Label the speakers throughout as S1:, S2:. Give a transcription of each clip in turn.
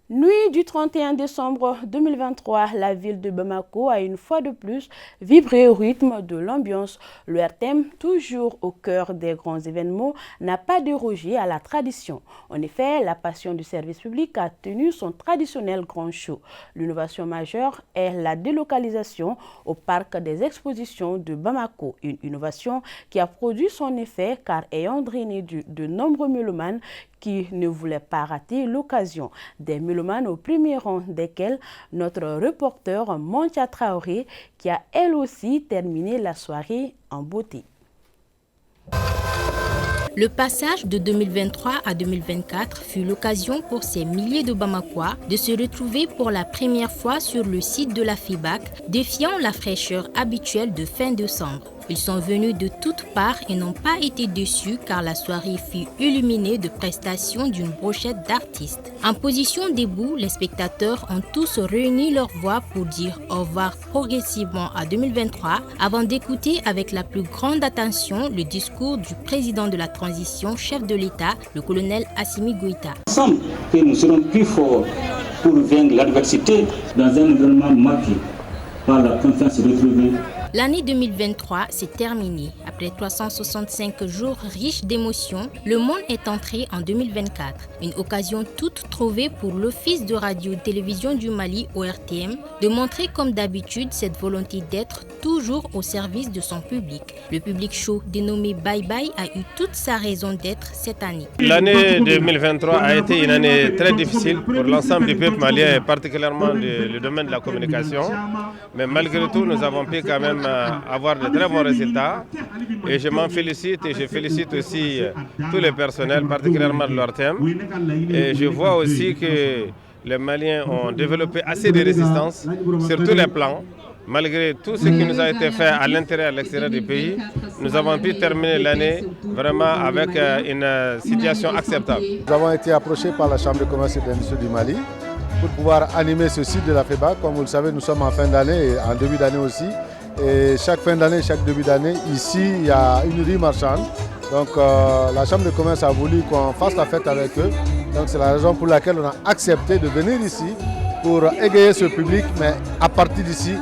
S1: Nuit du 31 décembre 2023, la ville de Bamako a une fois de plus vibré au rythme de l'ambiance. Le RTM, toujours au cœur des grands événements, n'a pas dérogé à la tradition. En effet, la passion du service public a tenu son traditionnel grand show. L'innovation majeure est la délocalisation au parc des expositions de Bamako. Une innovation qui a produit son effet car ayant drainé de nombreux mélomanes qui ne voulaient pas rater l'occasion. Des mélomanes au premier rang desquels notre reporter Montia Traoré qui a elle aussi terminé la soirée en beauté.
S2: Le passage de 2023 à 2024 fut l'occasion pour ces milliers de Bamakois de se retrouver pour la première fois sur le site de la FIBAC, défiant la fraîcheur habituelle de fin décembre. Ils sont venus de toutes parts et n'ont pas été déçus car la soirée fut illuminée de prestations d'une brochette d'artistes. En position debout, les spectateurs ont tous réuni leur voix pour dire au revoir progressivement à 2023 avant d'écouter avec la plus grande attention le discours du président de la transition, chef de l'État, le colonel Assimi Goïta.
S3: Ensemble, que nous serons plus forts pour vaincre l'adversité dans un environnement marqué par la confiance retrouvée.
S2: L'année 2023 s'est terminée. Après 365 jours riches d'émotions, le monde est entré en 2024. Une occasion toute trouvée pour l'Office de radio-télévision du Mali, ORTM, de montrer comme d'habitude cette volonté d'être toujours au service de son public. Le public show dénommé Bye Bye a eu toute sa raison d'être cette année.
S4: L'année 2023 a été une année très difficile pour l'ensemble du peuple malien et particulièrement le domaine de la communication. Mais malgré tout, nous avons pu quand même avoir de très bons résultats et je m'en félicite et je félicite aussi tous les personnels, particulièrement de l'ORTM. Et je vois aussi que les Maliens ont développé assez de résistance sur tous les plans. Malgré tout ce qui nous a été fait à l'intérieur et à l'extérieur du pays, nous avons pu terminer l'année vraiment avec une situation acceptable.
S5: Nous avons été approchés par la Chambre de commerce et d'industrie du Mali pour pouvoir animer ce site de la FEBAC. Comme vous le savez, nous sommes en fin d'année et en début d'année aussi. Et chaque fin d'année, chaque début d'année, ici, il y a une rue marchande. Donc la Chambre de commerce a voulu qu'on fasse la fête avec eux. Donc c'est la raison pour laquelle on a accepté de venir ici pour égayer ce public, mais à partir d'ici,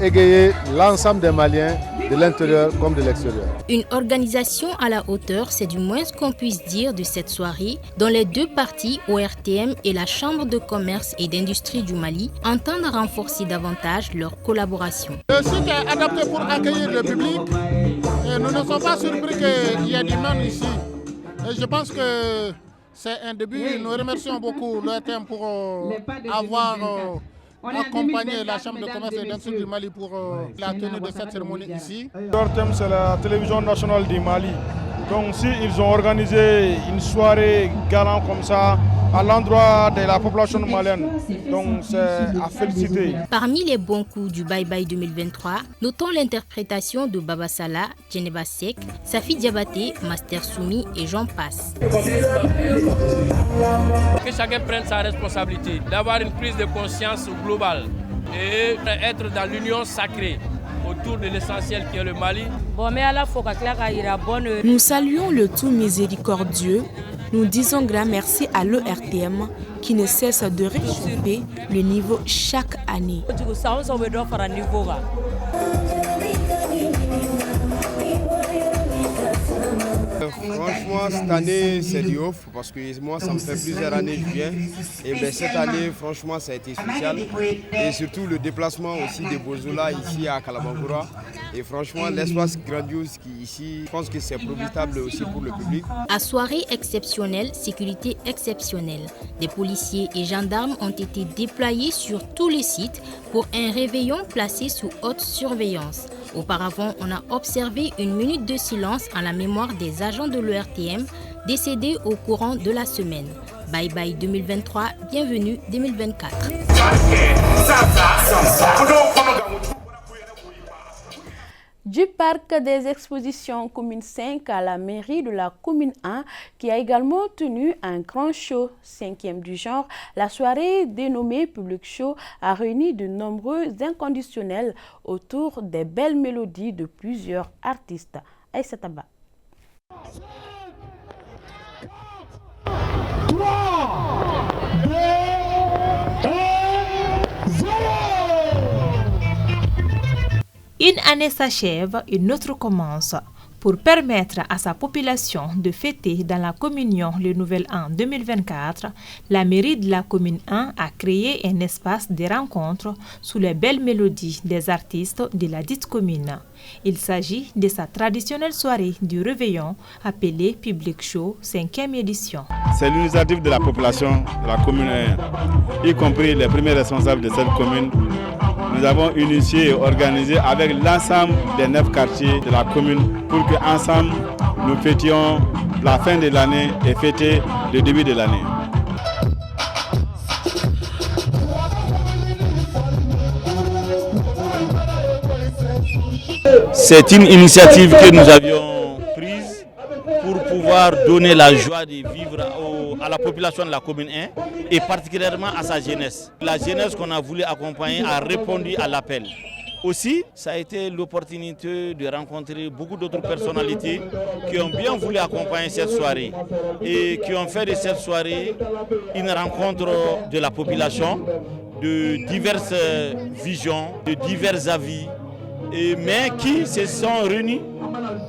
S5: égayer l'ensemble des Maliens de l'intérieur comme de l'extérieur.
S2: Une organisation à la hauteur, c'est du moins ce qu'on puisse dire de cette soirée, dont les deux parties, ORTM et la Chambre de commerce et d'industrie du Mali, entendent renforcer davantage leur collaboration.
S6: Le site est adapté pour accueillir le public et nous ne sommes pas surpris qu'il y ait du monde ici. Et je pense que c'est un début. Nous remercions beaucoup l'ORTM pour avoir accompagner la Chambre de commerce et d'industrie du Mali pour la tenue de cette cérémonie ici.
S7: L'ORTM, c'est la télévision nationale du Mali. Donc s'ils ont organisé une soirée galant comme ça à l'endroit de la population malienne, donc c'est à féliciter.
S2: Parmi les bons coups du Bye Bye 2023, notons l'interprétation de Baba Salah, Djeneba Sek, Safi Diabaté, Master Soumi et j'en passe.
S8: Que chacun prenne sa responsabilité, d'avoir une prise de conscience globale et être dans l'union sacrée autour de l'essentiel qui est le Mali.
S9: Nous saluons le tout miséricordieux. Nous disons grand merci à l'ORTM qui ne cesse de réchauffer le niveau chaque année.
S10: Franchement, cette année, c'est du off parce que moi, ça me fait plusieurs années que je viens. Et bien, cette année, franchement, ça a été spécial. Et surtout le déplacement aussi des Bozola ici à Kalabangoura. Et franchement, l'espace grandiose qui est ici, je pense que c'est profitable aussi pour le public.
S2: À soirée exceptionnelle, sécurité exceptionnelle. Des policiers et gendarmes ont été déployés sur tous les sites pour un réveillon placé sous haute surveillance. Auparavant, on a observé une minute de silence en la mémoire des agents de l'ORTM décédés au courant de la semaine. Bye Bye 2023, bienvenue 2024.
S1: Du parc des expositions commune 5 à la mairie de la commune 1 qui a également tenu un grand show, 5e du genre, la soirée dénommée Public Show a réuni de nombreux inconditionnels autour des belles mélodies de plusieurs artistes. Aïssa Taba.
S6: 3, 2,
S11: Une année s'achève, une autre commence. Pour permettre à sa population de fêter dans la communion le Nouvel An 2024, la mairie de la commune 1 a créé un espace de rencontre sous les belles mélodies des artistes de la dite commune. Il s'agit de sa traditionnelle soirée du réveillon appelée Public Show 5e édition.
S12: C'est l'initiative de la population de la commune 1, y compris les premiers responsables de cette commune. Nous avons initié et organisé avec l'ensemble des 9 quartiers de la commune pour qu'ensemble nous fêtions la fin de l'année et fêter le début de l'année.
S13: C'est une initiative que nous avions prise pour pouvoir donner la joie de vivre à la population de la commune 1 et particulièrement à sa jeunesse. La jeunesse qu'on a voulu accompagner a répondu à l'appel. Aussi, ça a été l'opportunité de rencontrer beaucoup d'autres personnalités qui ont bien voulu accompagner cette soirée et qui ont fait de cette soirée une rencontre de la population, de diverses visions, de divers avis, mais qui se sont réunis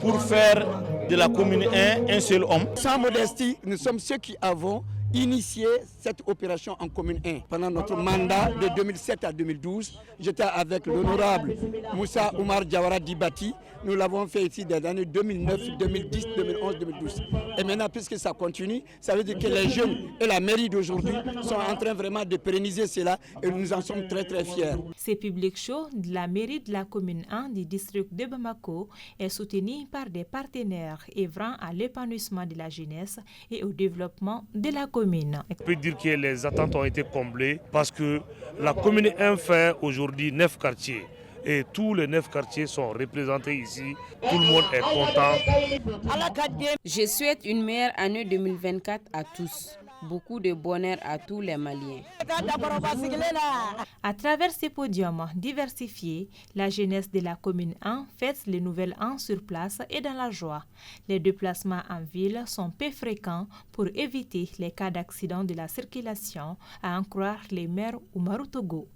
S13: pour faire de la commune 1 un seul homme.
S14: Sans modestie, nous sommes ceux qui avons initié cette opération en commune 1. Pendant notre mandat de 2007 à 2012, j'étais avec l'honorable Moussa Oumar Diawara Dibati. Nous l'avons fait ici des années 2009, 2010, 2011, 2012. Et maintenant, puisque ça continue, ça veut dire que les jeunes et la mairie d'aujourd'hui sont en train vraiment de pérenniser cela et nous en sommes très très fiers.
S11: Ce public show de la mairie de la commune 1 du district de Bamako est soutenu par des partenaires œuvrant à l'épanouissement de la jeunesse et au développement de la commune.
S15: On peut dire que les attentes ont été comblées parce que la commune 1 fait aujourd'hui 9 quartiers. Et tous les 9 quartiers sont représentés ici. Tout le monde est content.
S16: Je souhaite une meilleure année 2024 à tous. Beaucoup de bonheur à tous les Maliens.
S11: À travers ces podiums diversifiés, la jeunesse de la commune 1 fête le nouvel an sur place et dans la joie. Les déplacements en ville sont peu fréquents pour éviter les cas d'accident de la circulation, à en croire les maires Oumarou Togo.